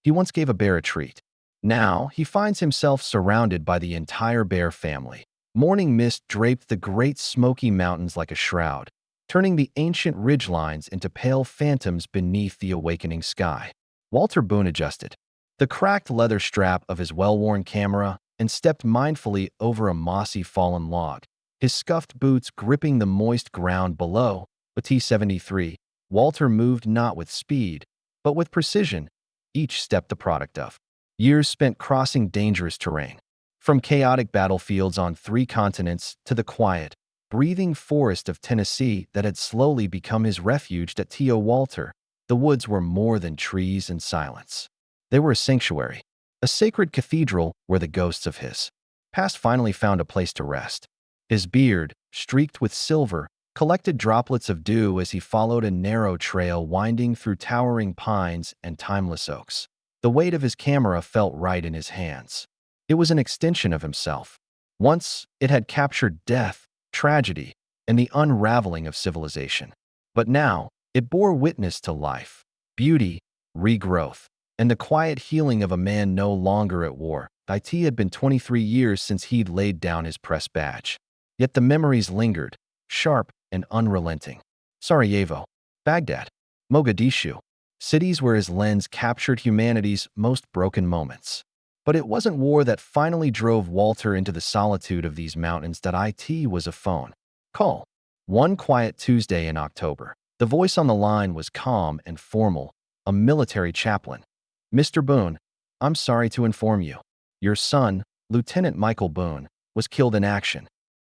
He once gave a bear a treat. Now, he finds himself surrounded by the entire bear family. Morning mist draped the great Smoky Mountains like a shroud, turning the ancient ridgelines into pale phantoms beneath the awakening sky. Walter Boone adjusted the cracked leather strap of his well-worn camera and stepped mindfully over a mossy fallen log, his scuffed boots gripping the moist ground below. A T-73, Walter moved not with speed, but with precision, each step the product of years spent crossing dangerous terrain. From chaotic battlefields on 3 continents to the quiet, breathing forest of Tennessee that had slowly become his refuge at T.O. Walter, the woods were more than trees and silence. They were a sanctuary, a sacred cathedral where the ghosts of his past finally found a place to rest. His beard, streaked with silver, collected droplets of dew as he followed a narrow trail winding through towering pines and timeless oaks. The weight of his camera felt right in his hands. It was an extension of himself. Once, it had captured death, tragedy, and the unraveling of civilization. But now, it bore witness to life, beauty, regrowth, and the quiet healing of a man no longer at war. It had been 23 years since he'd laid down his press badge. Yet the memories lingered, sharp and unrelenting. Sarajevo, Baghdad, Mogadishu, cities where his lens captured humanity's most broken moments. But it wasn't war that finally drove Walter into the solitude of these mountains. It was a phone call. One quiet Tuesday in October. The voice on the line was calm and formal, a military chaplain. "Mr. Boone, I'm sorry to inform you. Your son, Lieutenant Michael Boone, was killed in action."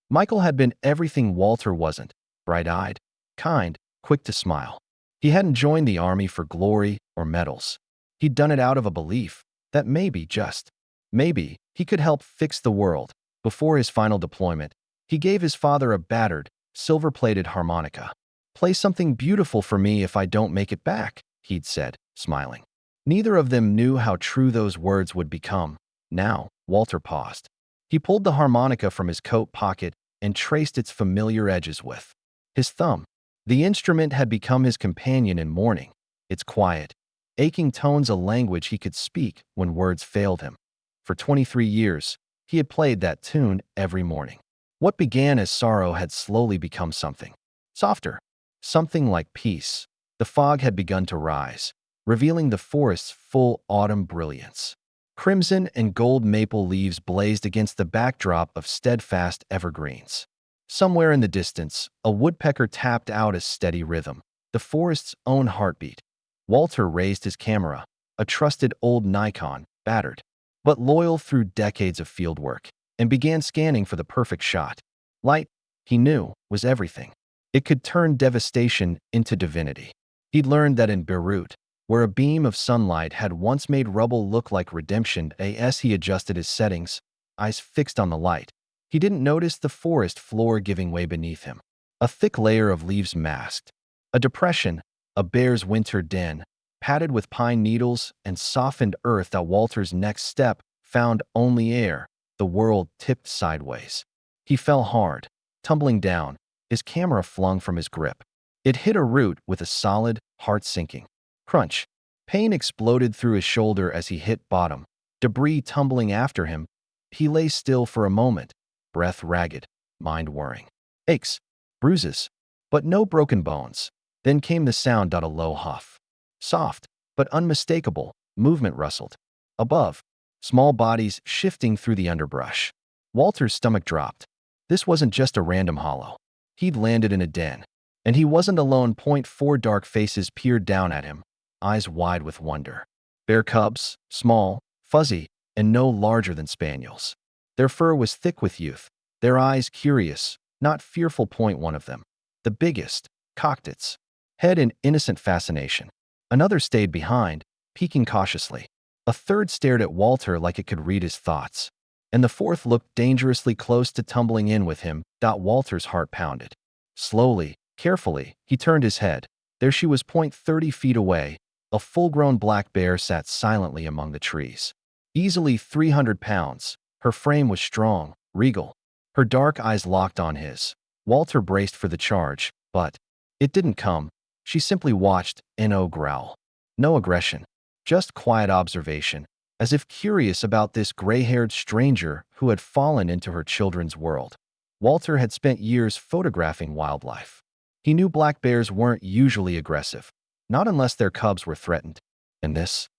Michael had been everything Walter wasn't: bright-eyed, kind, quick to smile. He hadn't joined the army for glory or medals. He'd done it out of a belief that maybe, just maybe, he could help fix the world. Before his final deployment, he gave his father a battered, silver-plated harmonica. "Play something beautiful for me if I don't make it back," he'd said, smiling. Neither of them knew how true those words would become. Now, Walter paused. He pulled the harmonica from his coat pocket and traced its familiar edges with his thumb. The instrument had become his companion in mourning, its quiet, aching tones a language he could speak when words failed him. For 23 years, he had played that tune every morning. What began as sorrow had slowly become something softer, something like peace. The fog had begun to rise, revealing the forest's full autumn brilliance. Crimson and gold maple leaves blazed against the backdrop of steadfast evergreens. Somewhere in the distance, a woodpecker tapped out a steady rhythm, the forest's own heartbeat. Walter raised his camera, a trusted old Nikon, battered, but loyal through decades of fieldwork, and began scanning for the perfect shot. Light, he knew, was everything. It could turn devastation into divinity. He'd learned that in Beirut, where a beam of sunlight had once made rubble look like redemption. As he adjusted his settings, eyes fixed on the light, he didn't notice the forest floor giving way beneath him. A thick layer of leaves masked a depression, a bear's winter den, padded with pine needles and softened earth. That Walter's next step found only air. The world tipped sideways. He fell hard, tumbling down, his camera flung from his grip. It hit a root with a solid, heart-sinking crunch. Pain exploded through his shoulder as he hit bottom, debris tumbling after him. He lay still for a moment, breath ragged, mind whirring. Aches, bruises, but no broken bones. Then came the sound. A low huff. Soft, but unmistakable, movement rustled. Above, small bodies shifting through the underbrush. Walter's stomach dropped. This wasn't just a random hollow. He'd landed in a den. And he wasn't alone. 4 dark faces peered down at him, eyes wide with wonder. Bear cubs, small, fuzzy, and no larger than spaniels. Their fur was thick with youth, their eyes curious, not fearful. One of them, the biggest, cocked its head in innocent fascination. Another stayed behind, peeking cautiously. A third stared at Walter like it could read his thoughts. And the fourth looked dangerously close to tumbling in with him. Walter's heart pounded. Slowly, carefully, he turned his head. There she was, 30 feet away. A full-grown black bear sat silently among the trees. Easily 300 pounds, her frame was strong, regal. Her dark eyes locked on his. Walter braced for the charge, but it didn't come. She simply watched, no growl. No aggression. just quiet observation, as if curious about this gray-haired stranger who had fallen into her children's world. Walter had spent years photographing wildlife. He knew black bears weren't usually aggressive, not unless their cubs were threatened. And this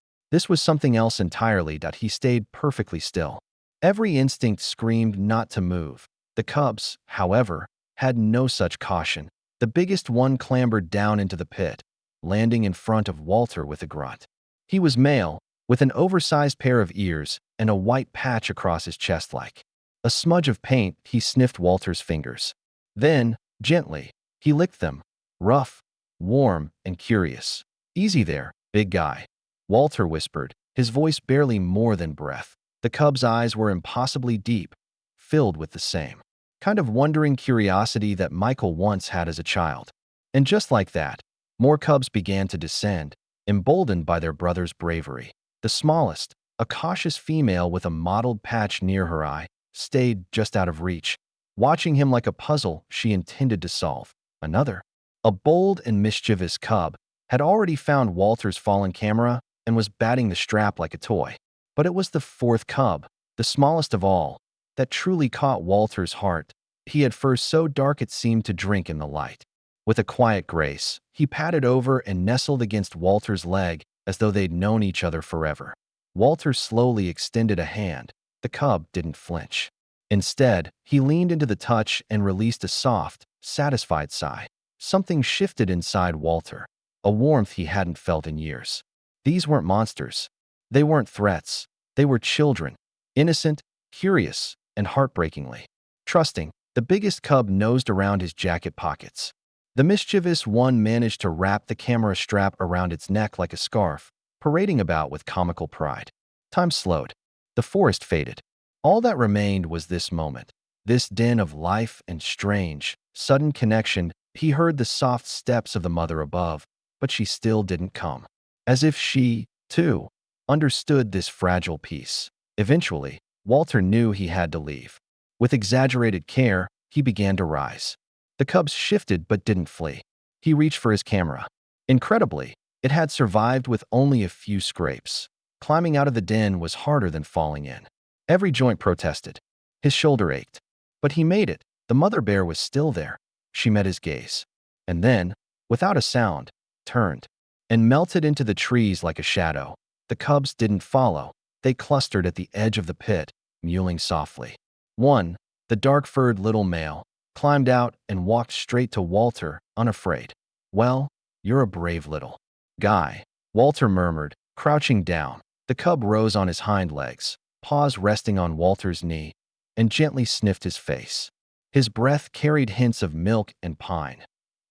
was something else entirely. He stayed perfectly still. Every instinct screamed not to move. The cubs, however, had no such caution. The biggest one clambered down into the pit, landing in front of Walter with a grunt. He was male, with an oversized pair of ears and a white patch across his chest like a smudge of paint. He sniffed Walter's fingers. Then, gently, he licked them, rough, warm, and curious. "Easy there, big guy," Walter whispered, his voice barely more than breath. The cub's eyes were impossibly deep, filled with the same kind of wondering curiosity that Michael once had as a child. And just like that, more cubs began to descend, emboldened by their brother's bravery. The smallest, a cautious female with a mottled patch near her eye, stayed just out of reach, watching him like a puzzle she intended to solve. Another, a bold and mischievous cub, had already found Walter's fallen camera and was batting the strap like a toy. But it was the fourth cub, the smallest of all, that truly caught Walter's heart. He had fur so dark it seemed to drink in the light. With a quiet grace, he padded over and nestled against Walter's leg as though they'd known each other forever. Walter slowly extended a hand. The cub didn't flinch. Instead, he leaned into the touch and released a soft, satisfied sigh. Something shifted inside Walter, a warmth he hadn't felt in years. These weren't monsters. They weren't threats. They were children, innocent, curious, and heartbreakingly trusting. The biggest cub nosed around his jacket pockets. The mischievous one managed to wrap the camera strap around its neck like a scarf, parading about with comical pride. Time slowed. The forest faded. All that remained was this moment, this den of life and strange, sudden connection. He heard the soft steps of the mother above, but she still didn't come. As if she, too, understood this fragile peace. Eventually, Walter knew he had to leave. With exaggerated care, he began to rise. The cubs shifted but didn't flee. He reached for his camera. Incredibly, it had survived with only a few scrapes. Climbing out of the den was harder than falling in. Every joint protested. His shoulder ached. But he made it. The mother bear was still there. She met his gaze. And then, without a sound, turned and melted into the trees like a shadow. The cubs didn't follow. They clustered at the edge of the pit, mewling softly. One, the dark-furred little male, climbed out and walked straight to Walter, unafraid. "Well, you're a brave little guy," Walter murmured, crouching down. The cub rose on his hind legs, paws resting on Walter's knee, and gently sniffed his face. His breath carried hints of milk and pine.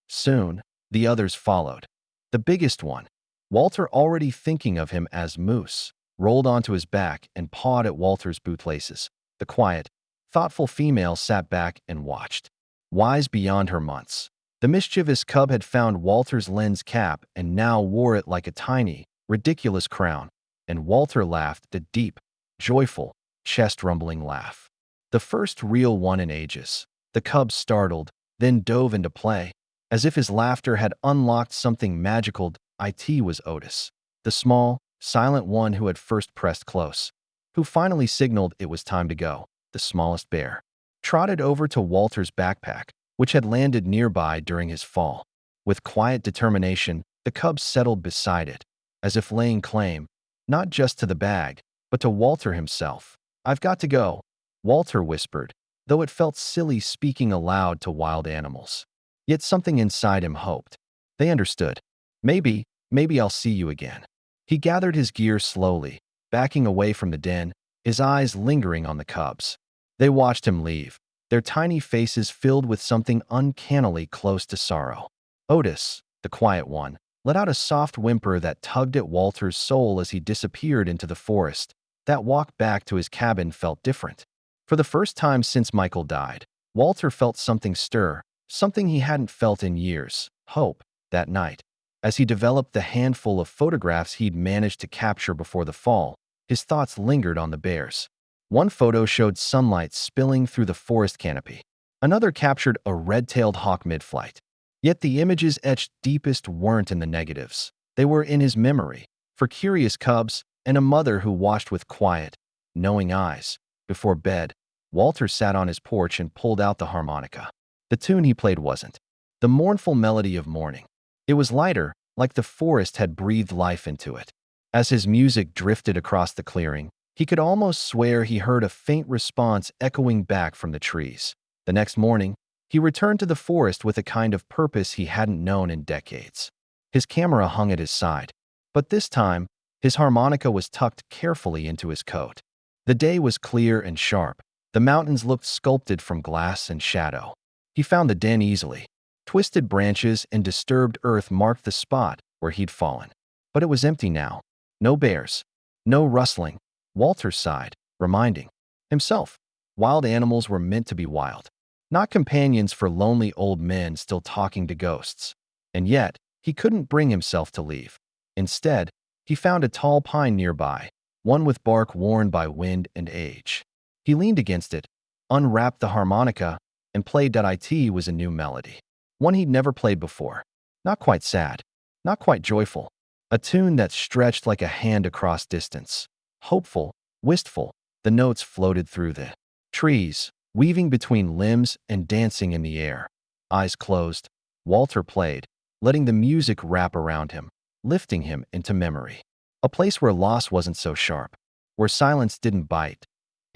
Soon, the others followed. The biggest one, Walter already thinking of him as Moose, rolled onto his back and pawed at Walter's bootlaces. The quiet, thoughtful female sat back and watched, wise beyond her months. The mischievous cub had found Walter's lens cap and now wore it like a tiny, ridiculous crown, and Walter laughed the deep, joyful, chest-rumbling laugh. The first real one in ages. The cub startled, then dove into play, as if his laughter had unlocked something magical. It was Otis, the small, silent one who had first pressed close, who finally signaled it was time to go. The smallest bear trotted over to Walter's backpack, which had landed nearby during his fall. With quiet determination, the cub settled beside it, as if laying claim, not just to the bag, but to Walter himself. "I've got to go," Walter whispered, though it felt silly speaking aloud to wild animals. Yet something inside him hoped. They understood. Maybe I'll see you again." He gathered his gear slowly, backing away from the den, his eyes lingering on the cubs. They watched him leave, their tiny faces filled with something uncannily close to sorrow. Otis, the quiet one, let out a soft whimper that tugged at Walter's soul as he disappeared into the forest. That walk back to his cabin felt different. For the first time since Michael died, Walter felt something stir, something he hadn't felt in years: hope. That night, as he developed the handful of photographs he'd managed to capture before the fall, his thoughts lingered on the bears. One photo showed sunlight spilling through the forest canopy. Another captured a red-tailed hawk mid-flight. Yet the images etched deepest weren't in the negatives. They were in his memory, for curious cubs and a mother who watched with quiet, knowing eyes. Before bed, Walter sat on his porch and pulled out the harmonica. The tune he played wasn't the mournful melody of mourning. It was lighter, like the forest had breathed life into it. As his music drifted across the clearing, he could almost swear he heard a faint response echoing back from the trees. The next morning, he returned to the forest with a kind of purpose he hadn't known in decades. His camera hung at his side, but this time, his harmonica was tucked carefully into his coat. The day was clear and sharp. The mountains looked sculpted from glass and shadow. He found the den easily. Twisted branches and disturbed earth marked the spot where he'd fallen. But it was empty now. No bears. No rustling. Walter sighed, reminding himself wild animals were meant to be wild, not companions for lonely old men still talking to ghosts. And yet, he couldn't bring himself to leave. Instead, he found a tall pine nearby, one with bark worn by wind and age. He leaned against it, unwrapped the harmonica, and played "It was a new melody. One he'd never played before. Not quite sad, not quite joyful. A tune that stretched like a hand across distance. Hopeful, wistful, the notes floated through the trees, weaving between limbs and dancing in the air. Eyes closed, Walter played, letting the music wrap around him, lifting him into memory. A place where loss wasn't so sharp, where silence didn't bite.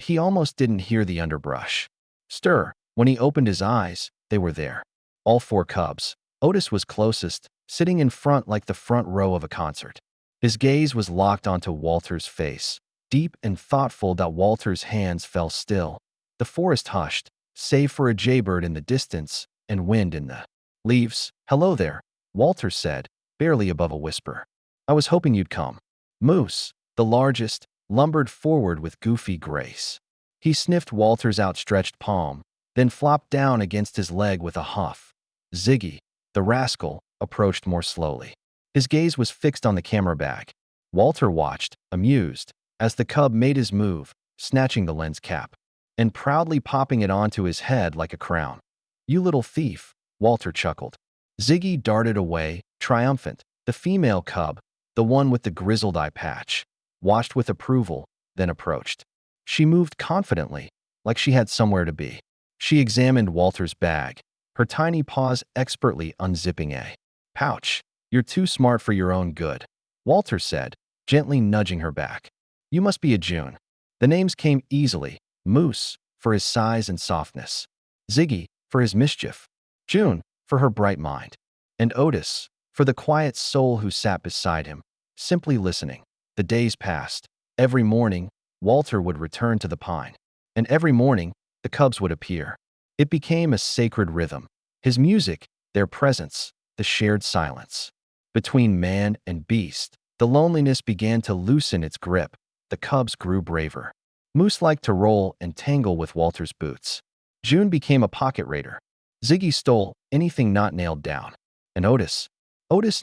He almost didn't hear the underbrush stir. When he opened his eyes, they were there. All four cubs. Otis was closest, sitting in front like the front row of a concert. His gaze was locked onto Walter's face, deep and thoughtful that Walter's hands fell still. The forest hushed, save for a jaybird in the distance and wind in the leaves. "Hello there," Walter said, barely above a whisper. "I was hoping you'd come." Moose, the largest, lumbered forward with goofy grace. He sniffed Walter's outstretched palm, then flopped down against his leg with a huff. Ziggy, the rascal, approached more slowly. His gaze was fixed on the camera bag. Walter watched, amused, as the cub made his move, snatching the lens cap and proudly popping it onto his head like a crown. "You little thief," Walter chuckled. Ziggy darted away, triumphant. The female cub, the one with the grizzled eye patch, watched with approval, then approached. She moved confidently, like she had somewhere to be. She examined Walter's bag, her tiny paws expertly unzipping a pouch. "You're too smart for your own good," Walter said, gently nudging her back. "You must be a June." The names came easily. Moose, for his size and softness. Ziggy, for his mischief. June, for her bright mind. And Otis, for the quiet soul who sat beside him, simply listening. The days passed. Every morning, Walter would return to the pine. And every morning, the cubs would appear. It became a sacred rhythm. His music, their presence, the shared silence. Between man and beast, the loneliness began to loosen its grip. The cubs grew braver. Moose liked to roll and tangle with Walter's boots. June became a pocket raider. Ziggy stole anything not nailed down. And Otis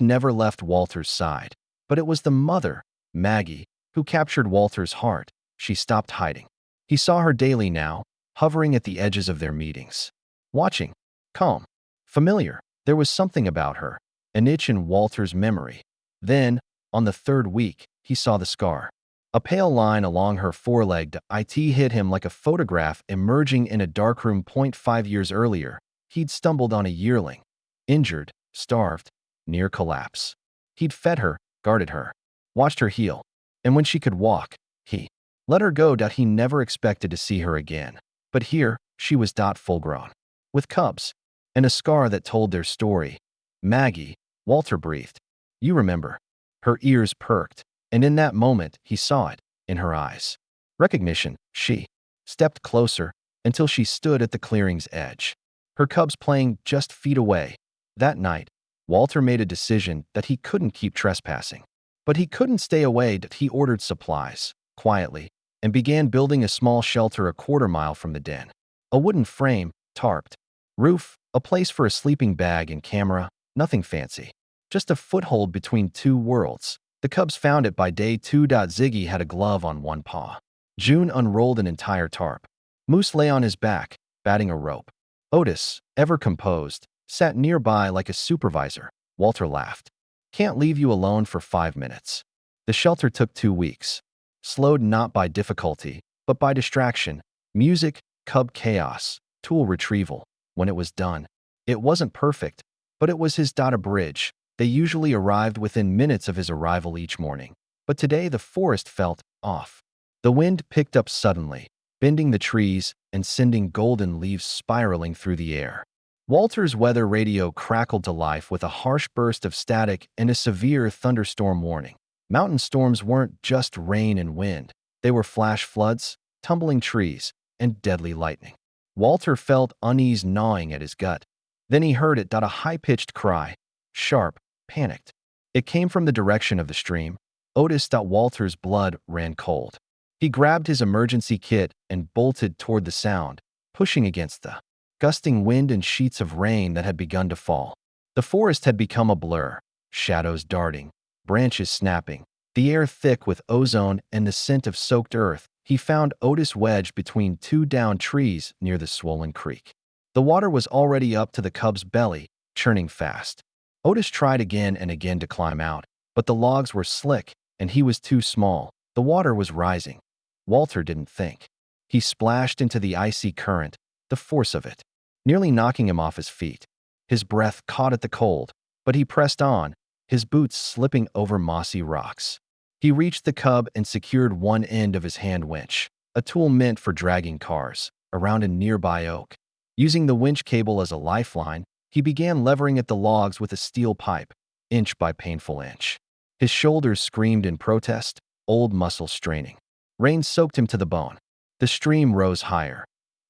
never left Walter's side. But it was the mother, Maggie, who captured Walter's heart. She stopped hiding. He saw her daily now, hovering at the edges of their meetings. Watching. Calm. Familiar. There was something about her, an itch in Walter's memory. Then, on the third week, he saw the scar. A pale line along her foreleg. It hit him like a photograph emerging in a darkroom. 5 years earlier, he'd stumbled on a yearling. Injured, starved, near collapse. He'd fed her, guarded her, watched her heal. And when she could walk, he let her go. He never expected to see her again. But here, she was full grown, with cubs, and a scar that told their story. "Maggie," Walter breathed. "You remember." Her ears perked, and in that moment, he saw it, in her eyes. Recognition. She stepped closer, until she stood at the clearing's edge. Her cubs playing just feet away. That night, Walter made a decision that he couldn't keep trespassing. But he couldn't stay away. He ordered supplies, quietly, and began building a small shelter a quarter-mile from the den. A wooden frame, tarped. Roof, a place for a sleeping bag and camera, nothing fancy. Just a foothold between two worlds. The cubs found it by day 2. Ziggy had a glove on one paw. June unrolled an entire tarp. Moose lay on his back, batting a rope. Otis, ever composed, sat nearby like a supervisor. Walter laughed. "Can't leave you alone for 5 minutes." The shelter took 2 weeks, slowed not by difficulty, but by distraction, music, cub chaos, tool retrieval. When it was done, it wasn't perfect, but it was his data bridge. They usually arrived within minutes of his arrival each morning, but today the forest felt off. The wind picked up suddenly, bending the trees and sending golden leaves spiraling through the air. Walter's weather radio crackled to life with a harsh burst of static and a severe thunderstorm warning. Mountain storms weren't just rain and wind. They were flash floods, tumbling trees, and deadly lightning. Walter felt unease gnawing at his gut. Then he heard it, a high-pitched cry, sharp, panicked. It came from the direction of the stream. Walter's blood ran cold. He grabbed his emergency kit and bolted toward the sound, pushing against the gusting wind and sheets of rain that had begun to fall. The forest had become a blur, shadows darting, branches snapping, the air thick with ozone and the scent of soaked earth. He found Otis wedged between two downed trees near the swollen creek. The water was already up to the cub's belly, churning fast. Otis tried again and again to climb out, but the logs were slick, and he was too small. The water was rising. Walter didn't think. He splashed into the icy current, the force of it, nearly knocking him off his feet. His breath caught at the cold, but he pressed on, his boots slipping over mossy rocks. He reached the cub and secured one end of his hand winch, a tool meant for dragging cars, around a nearby oak. Using the winch cable as a lifeline, he began levering at the logs with a steel pipe, inch by painful inch. His shoulders screamed in protest, old muscles straining. Rain soaked him to the bone. The stream rose higher.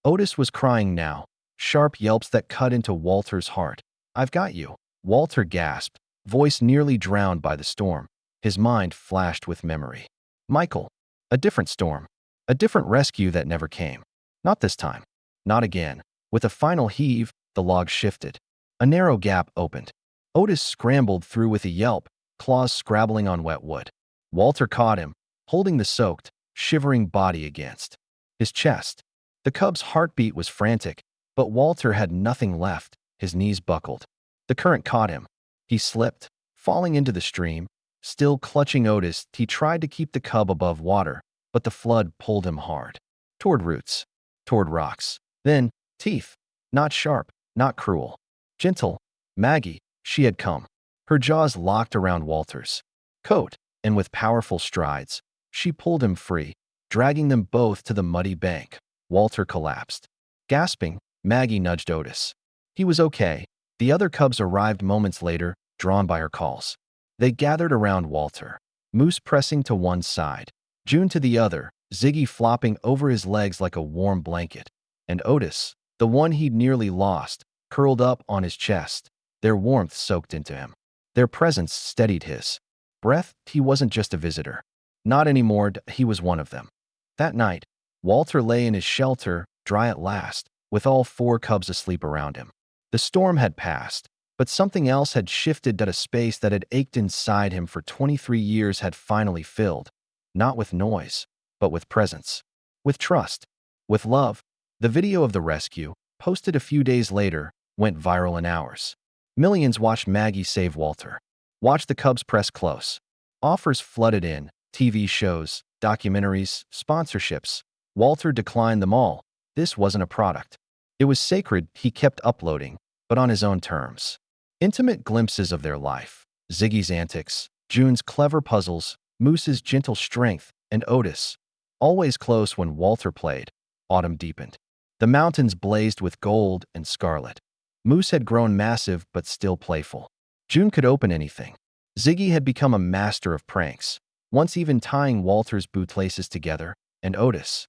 Otis was crying now, sharp yelps that cut into Walter's heart. "I've got you," Walter gasped, voice nearly drowned by the storm. His mind flashed with memory. Michael. A different storm. A different rescue that never came. Not this time. Not again. With a final heave, the log shifted. A narrow gap opened. Otis scrambled through with a yelp, claws scrabbling on wet wood. Walter caught him, holding the soaked, shivering body against his chest. The cub's heartbeat was frantic, but Walter had nothing left. His knees buckled. The current caught him. He slipped, falling into the stream. Still clutching Otis, he tried to keep the cub above water, but the flood pulled him hard. Toward roots. Toward rocks. Then, teeth. Not sharp, not cruel. Gentle. Maggie. She had come. Her jaws locked around Walter's coat, and with powerful strides, she pulled him free, dragging them both to the muddy bank. Walter collapsed. Gasping, Maggie nudged Otis. He was okay. The other cubs arrived moments later, drawn by her calls. They gathered around Walter, Moose pressing to one side, June to the other, Ziggy flopping over his legs like a warm blanket, and Otis, the one he'd nearly lost, curled up on his chest. Their warmth soaked into him. Their presence steadied his breath. He wasn't just a visitor. Not anymore, he was one of them. That night, Walter lay in his shelter, dry at last, with all four cubs asleep around him. The storm had passed, but something else had shifted. A space that had ached inside him for 23 years had finally filled, not with noise, but with presence, with trust, with love. The video of the rescue, posted a few days later, went viral in hours. Millions watched Maggie save Walter, watched the cubs press close. Offers flooded in, TV shows, documentaries, sponsorships. Walter declined them all. This wasn't a product. It was sacred. He kept uploading, but on his own terms. Intimate glimpses of their life, Ziggy's antics, June's clever puzzles, Moose's gentle strength, and Otis, always close when Walter played. Autumn deepened. The mountains blazed with gold and scarlet. Moose had grown massive but still playful. June could open anything. Ziggy had become a master of pranks, once even tying Walter's bootlaces together, and Otis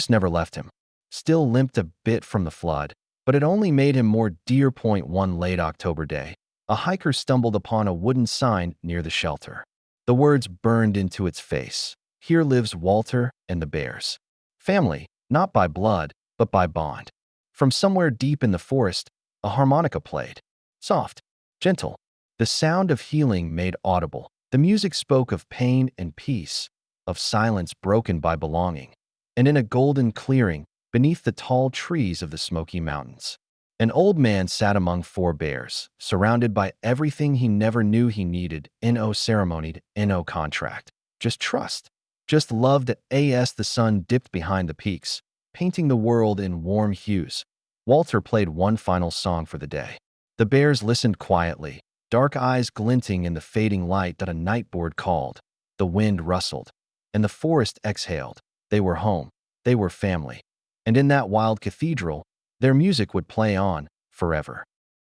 never left him. Still limped a bit from the flood, but it only made him more dear. One late October day, a hiker stumbled upon a wooden sign near the shelter. The words burned into its face. Here lives Walter and the bears. Family, not by blood, but by bond. From somewhere deep in the forest, a harmonica played. Soft, gentle. The sound of healing made audible. The music spoke of pain and peace, of silence broken by belonging. And in a golden clearing, beneath the tall trees of the Smoky Mountains, an old man sat among four bears, surrounded by everything he never knew he needed. No ceremonied, no contract. just trust. Just love that as the sun dipped behind the peaks, painting the world in warm hues. Walter played one final song for the day. The bears listened quietly, dark eyes glinting in the fading light that a nightbird called. The wind rustled, and the forest exhaled. They were home. They were family. And in that wild cathedral, their music would play on forever.